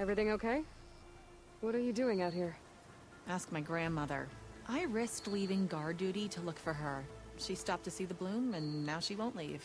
Everything okay? What are you doing out here? Ask my grandmother. I risked leaving guard duty to look for her. She stopped to see the bloom, and now she won't leave.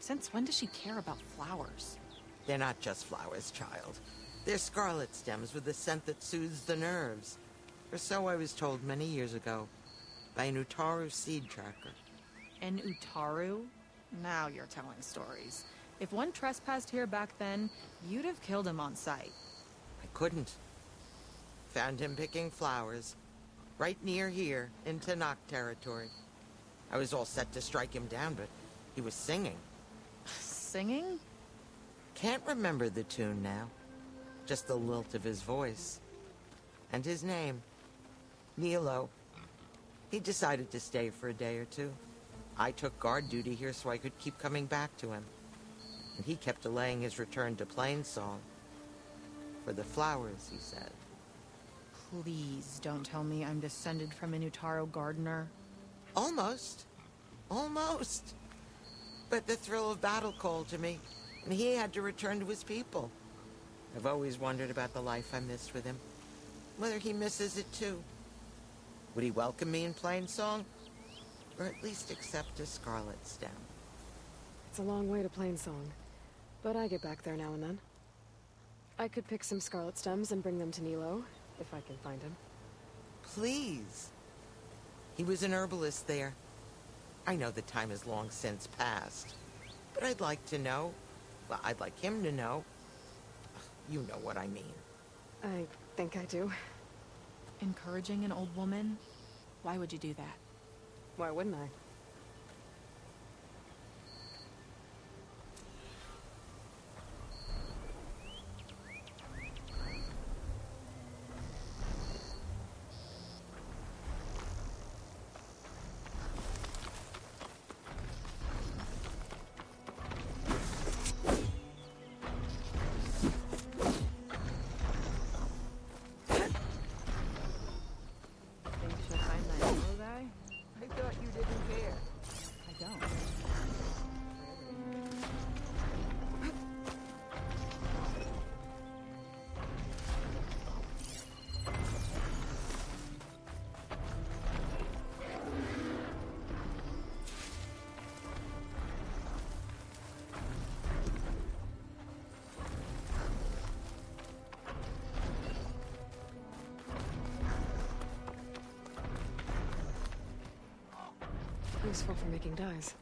Since when does she care about flowers? They're not just flowers, child. They're scarlet stems with a scent that soothes the nerves. Or so I was told many years ago, by an Utaru seed tracker. An Utaru? Now you're telling stories. If one trespassed here back then, you'd have killed him on sight. I couldn't. Found him picking flowers, right near here, in Tanakh territory. I was all set to strike him down, but he was singing. Singing? Can't remember the tune now. Just the lilt of his voice. And his name. Nilo. He decided to stay for a day or two. I took guard duty here so I could keep coming back to him. And he kept delaying his return to Plainsong. For the flowers, he said. Please don't tell me I'm descended from an Utaru gardener. Almost. Almost. But the thrill of battle called to me, and he had to return to his people. I've always wondered about the life I missed with him. Whether he misses it too. Would he welcome me in Plainsong? Or at least accept a scarlet stem? It's a long way to Plainsong, but I get back there now and then. I could pick some scarlet stems and bring them to Nilo, if I can find him. Please. He was an herbalist there. I know the time has long since passed, but I'd like to know. Well, I'd like him to know. You know what I mean. I think I do. Encouraging an old woman? Why would you do that? Why wouldn't I? Useful for making dyes.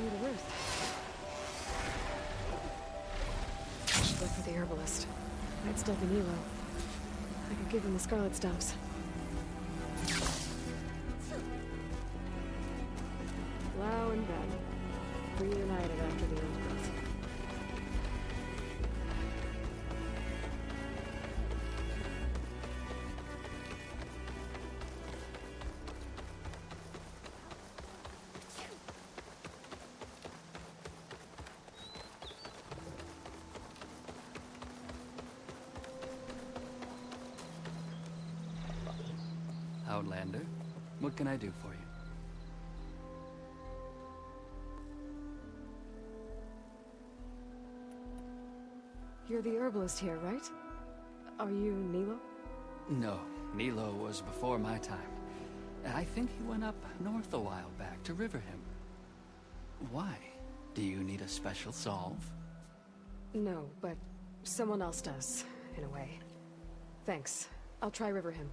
through the roof. I should look for the herbalist. Might still be Nilo. I could give him the scarlet stems. Lau and Ben, reunited after the old growth. Outlander, what can I do for you? You're the herbalist here, right? Are you Nilo? No, Nilo was before my time. I think he went up north a while back to Riverhim. Why? Do you need a special solve? No, but someone else does, in a way. Thanks. I'll try Riverhim.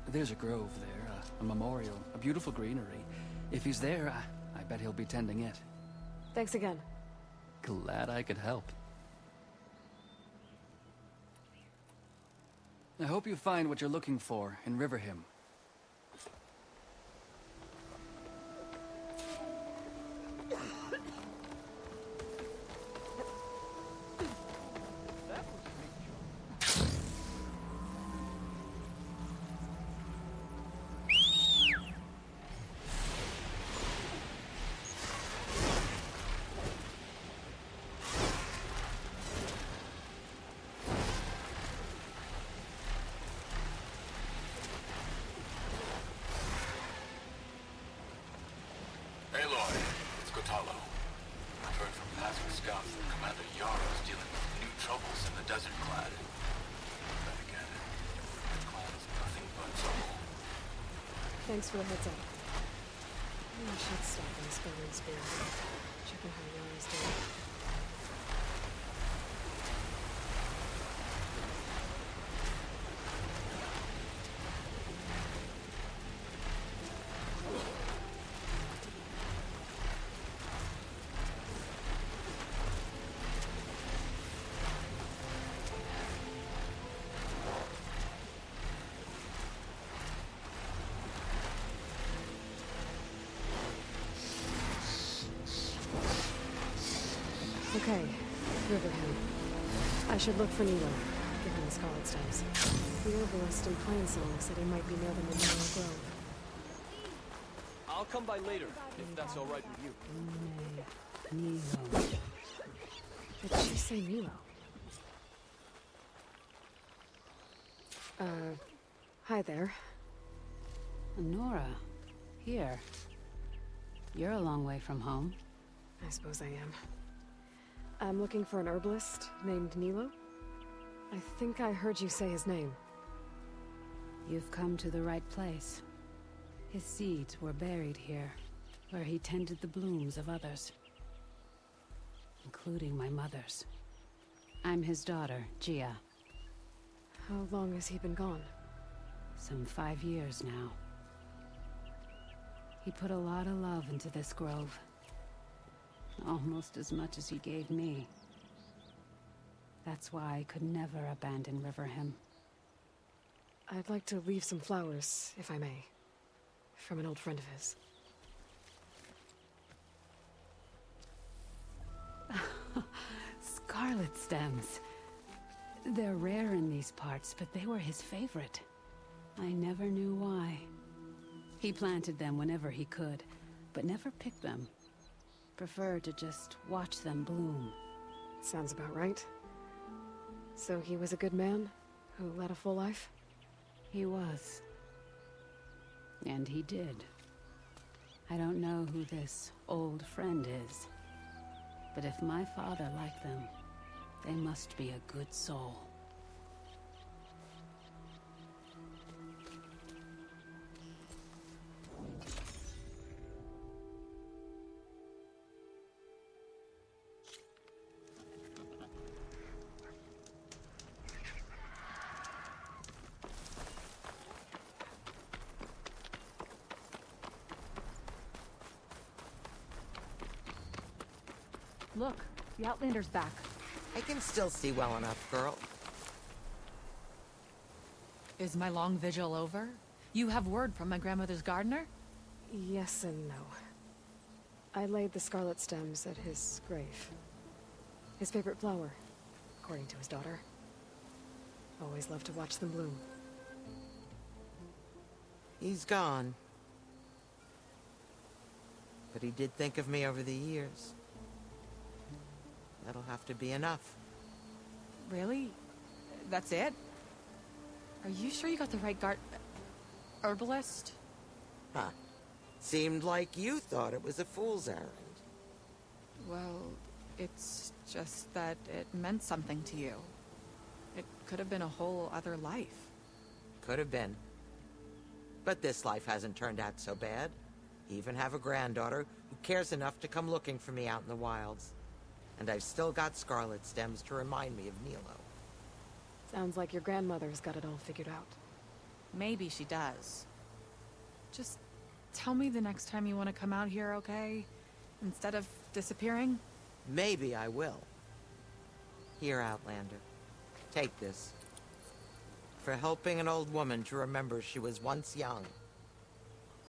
There's a grove there, a memorial, a beautiful greenery. If he's there, I bet he'll be tending it. Thanks again. Glad I could help. I hope you find what you're looking for in Riverhim. Thanks for the heads up. Maybe I should stop and spell in spirit. Check on how Yara's doing. Okay, Riverhim. I should look for Nilo, give him the scarlet stems. The herbalist in Plainsong said he might be near the Memorial Grove. I'll come by later, if that's all right with you. Nilo. Did she say Nilo? Hi there. Nora, here. You're a long way from home. I suppose I am. I'm looking for an herbalist named Nilo. I think I heard you say his name. You've come to the right place. His seeds were buried here, where he tended the blooms of others. Including my mother's. I'm his daughter, Gia. How long has he been gone? Some 5 years now. He put a lot of love into this grove. Almost as much as he gave me. That's why I could never abandon Riverhim. I'd like to leave some flowers, if I may. From an old friend of his. Scarlet stems. They're rare in these parts, but they were his favorite. I never knew why. He planted them whenever he could, but never picked them. Preferred to just watch them bloom. Sounds about right. So he was a good man, who led a full life? He was. And he did. I don't know who this old friend is, but if my father liked them, they must be a good soul. Look, the Outlander's back. I can still see well enough, girl. Is my long vigil over? You have word from my grandmother's gardener? Yes and no. I laid the scarlet stems at his grave. His favorite flower, according to his daughter. Always loved to watch them bloom. He's gone. But he did think of me over the years. That'll have to be enough. Really? That's it? Are you sure you got the right herbalist? Huh. Seemed like you thought it was a fool's errand. Well, it's just that it meant something to you. It could have been a whole other life. Could have been. But this life hasn't turned out so bad. I even have a granddaughter who cares enough to come looking for me out in the wilds. And I've still got scarlet stems to remind me of Nilo. Sounds like your grandmother's got it all figured out. Maybe she does. Just tell me the next time you want to come out here, okay? Instead of disappearing? Maybe I will. Here, Outlander. Take this. For helping an old woman to remember she was once young.